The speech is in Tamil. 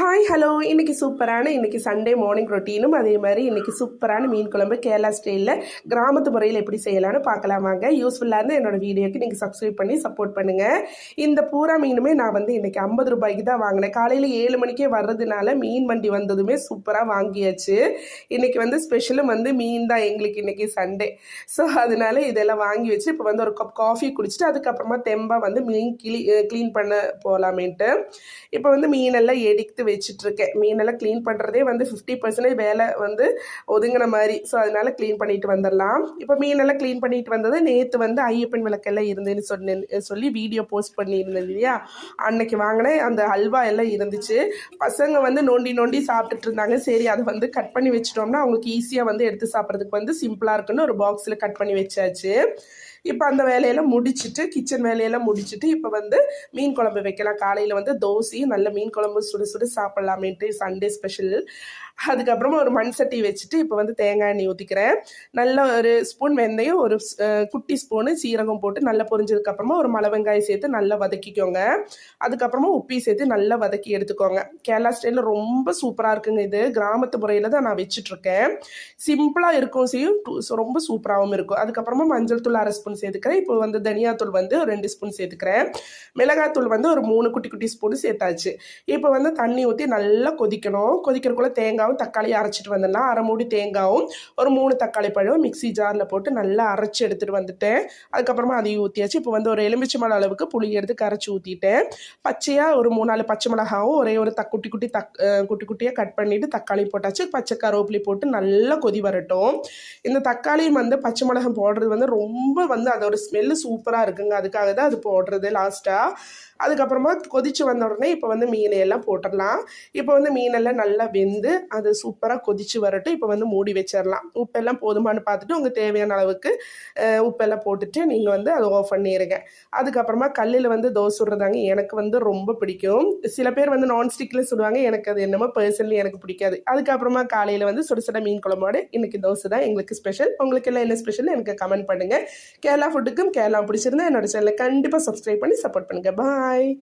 ஹாய் ஹலோ இன்றைக்கி சூப்பரான இன்றைக்கி சண்டே மார்னிங் ரொட்டீனும் அதே மாதிரி இன்றைக்கி சூப்பரான மீன் குழம்பு கேரளா ஸ்டைலில் கிராமத்து முறையில் எப்படி செய்யலான்னு பார்க்கலாம் வாங்க. யூஸ்ஃபுல்லாக இருந்தால் என்னோடய வீடியோக்கு நீங்கள் சப்ஸ்கிரைப் பண்ணி சப்போர்ட் பண்ணுங்கள். இந்த பூரா மீனுமே நான் வந்து இன்றைக்கி 50 ரூபாய்க்கு தான் வாங்கினேன். காலையில் 7 மணிக்கே வர்றதுனால மீன் வண்டி வந்ததுமே சூப்பராக வாங்கியாச்சு. இன்றைக்கி வந்து ஸ்பெஷலும் வந்து மீன் தான் எங்களுக்கு இன்றைக்கி சண்டே. ஸோ அதனால இதெல்லாம் வாங்கி வச்சு இப்போ வந்து ஒரு கப் காஃபி குடிச்சிட்டு அதுக்கப்புறமா தெம்பாக வந்து மீன் க்ளீன் பண்ண போகலாமேன்ட்டு இப்போ வந்து மீனெல்லாம் எடுத்து வச்சுட்ருக்கேன். மீனெல்லாம் க்ளீன் பண்ணுறதே வந்து 50% வேலை வந்து ஒதுங்கின மாதிரி. ஸோ அதனால க்ளீன் பண்ணிட்டு வந்துடலாம். இப்போ மீனெல்லாம் க்ளீன் பண்ணிட்டு வந்தது நேற்று வந்து ஐயப்பன் விளக்கெல்லாம் இருந்தேன்னு சொல்லி வீடியோ போஸ்ட் பண்ணியிருந்தேன் இல்லையா. அன்னைக்கு வாங்கினேன் அந்த அல்வா எல்லாம் இருந்துச்சு. பசங்க வந்து நோண்டி நோண்டி சாப்பிட்டுட்டு இருந்தாங்க. சரி அதை வந்து கட் பண்ணி வச்சிட்டோம்னா அவங்களுக்கு ஈஸியாக வந்து எடுத்து சாப்பிட்றதுக்கு வந்து சிம்பிளாக இருக்குன்னு ஒரு பாக்ஸில் கட் பண்ணி வச்சாச்சு. இப்போ அந்த வேலையெல்லாம் முடிச்சுட்டு கிச்சன் வேலையெல்லாம் முடிச்சுட்டு இப்போ வந்து மீன் குழம்பு வைக்கலாம். காலையில் வந்து தோசையும் நல்ல மீன் குழம்பு சுடு சுடு சாப்பிட்லாமேன்ட்டு சண்டே ஸ்பெஷல். அதுக்கப்புறமா ஒரு மண் சட்டி வச்சுட்டு இப்போ வந்து தேங்காய் எண்ணெய் ஊற்றிக்கிறேன். நல்ல ஒரு ஸ்பூன் வெந்தயம், ஒரு குட்டி ஸ்பூனு சீரகம் போட்டு நல்லா பொரிஞ்சதுக்கப்புறமா ஒரு மலை வெங்காயம் சேர்த்து நல்லா வதக்கிக்கோங்க. அதுக்கப்புறமா உப்பி சேர்த்து நல்லா வதக்கி எடுத்துக்கோங்க. கேரளா ஸ்டைலில் ரொம்ப சூப்பராக இருக்குங்க. இது கிராமத்து முறையில் தான் நான் வச்சுட்ருக்கேன். சிம்பிளாக இருக்கும், செய்யும் ரொம்ப சூப்பராகவும் இருக்கும். அதுக்கப்புறமா மஞ்சள் தூள் 1/2 ஸ்பூன் சேர்த்துக்கிறேன். இப்போ வந்து தனியாத்தூள் வந்து 2 ஸ்பூன் சேர்த்துக்கிறேன். மிளகாத்தூள் வந்து ஒரு 3 குட்டி குட்டி ஸ்பூன் சேர்த்தாச்சு. இப்போ வந்து தண்ணி ஊற்றி நல்லா கொதிக்கணும். கொதிக்கிறதுக்குள்ளே தேங்காவும் தக்காளி அரைச்சிட்டு வந்துடலாம். 1/2 மூடி தேங்காயும் ஒரு 3 தக்காளி பழம் மிக்சி ஜாரில் போட்டு நல்லா அரைச்சி எடுத்துகிட்டு வந்துட்டேன். அதுக்கப்புறமா அதையும் ஊற்றியாச்சு. இப்போ வந்து ஒரு எலுமிச்சை மலை அளவுக்கு புளி எடுத்து கரைச்சி ஊற்றிட்டேன். பச்சையாக ஒரு 3-4 பச்சை மிளகாவும் ஒரே ஒரு குட்டி குட்டியாக கட் பண்ணிவிட்டு தக்காளி போட்டாச்சு. பச்சை கருவேப்பிலை போட்டு நல்லா கொதி வரட்டும். இந்த தக்காளியும் வந்து பச்சை மிளகாய் போடுறது வந்து ரொம்ப வந்து அதோட ஸ்மெல்லு சூப்பராக இருக்குங்க. அதுக்காக தான் அது போடுறது லாஸ்ட்டாக. அதுக்கப்புறமா கொதித்து வந்த உடனே இப்போ வந்து மீனையெல்லாம் போட்டுடலாம். இப்போ வந்து மீனெல்லாம் நல்லா வெந்து அது சூப்பராக கொதித்து வரட்டும். இப்போ வந்து மூடி வச்சிடலாம். உப்பெல்லாம் போதுமானு பார்த்துட்டு உங்கள் தேவையான அளவுக்கு உப்பெல்லாம் போட்டுட்டு நீங்கள் வந்து அதை ஆஃப் பண்ணிடுங்க. அதுக்கப்புறமா கல்லில் வந்து தோசை சுடுறதாங்க எனக்கு வந்து ரொம்ப பிடிக்கும். சில பேர் வந்து நான்ஸ்டிக்கில் சுடுவாங்க. எனக்கு அது என்னமோ பர்சனலி எனக்கு பிடிக்காது. அதுக்கப்புறமா காலையில் வந்து சுட சுட மீன் குழம்போடு இன்றைக்கி தோசை தான் எங்களுக்கு ஸ்பெஷல். உங்களுக்கு எல்லாம் என்ன ஸ்பெஷல் எனக்கு கமெண்ட் பண்ணுங்கள். கேரளா ஃபுட்டுக்கும் கேரளா பிடிச்சிருந்தா என்னோட சேனலை கண்டிப்பாக சப்ஸ்கிரைப் பண்ணி சப்போர்ட் பண்ணுங்கள். பாய்.